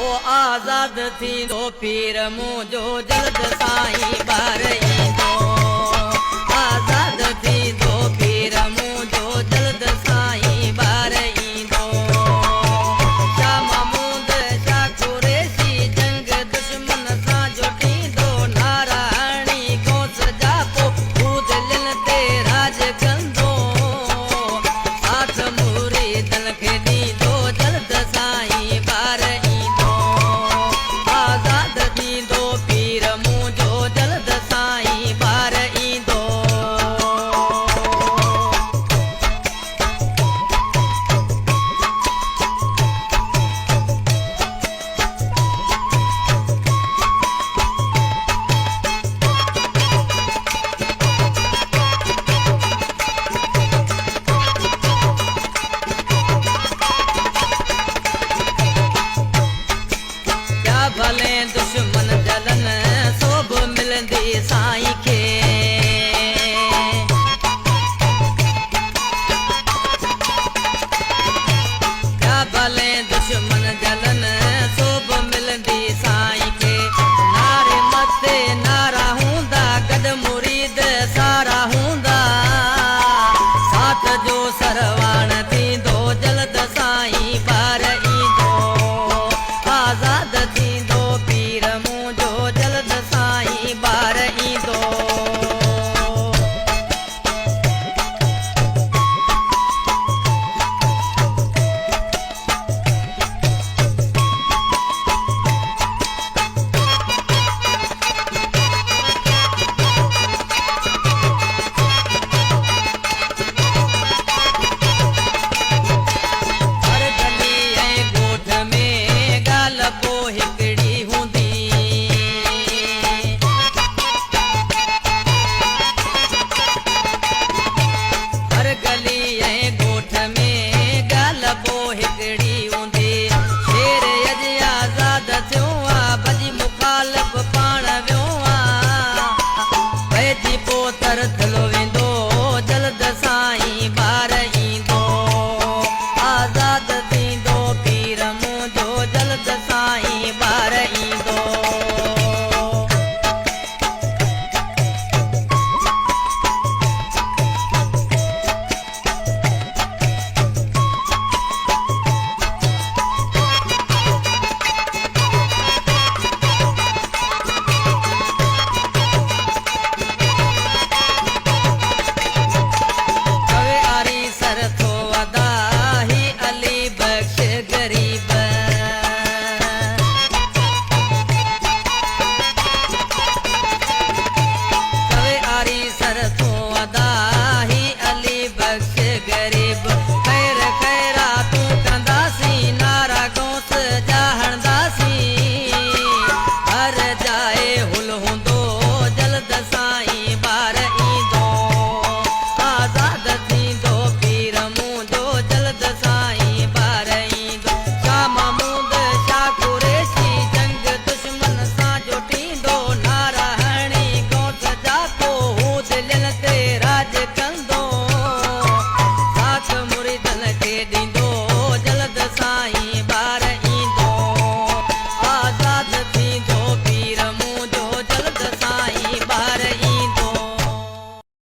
ओ आजाद थी दो पीर मुझो जल्द साईं बार ईंदो। आजाद थी दो पीर मुझो जल्द साईं बार ईंदो। शाह महमूद शाह कुरैशी जंग दुश्मन सां जुटींदो। नारायणी गौस जापो बूदलनि ते राज कंदो। साथ मुरीदनि खे ॾींदो जल्द साईं बार ईंदो। आज़ाद थींदो पीर मुंहिंजो जल्द साईं बार ईंदो। क्या भले दुश्मन जलन सोभ मिलंदी साईं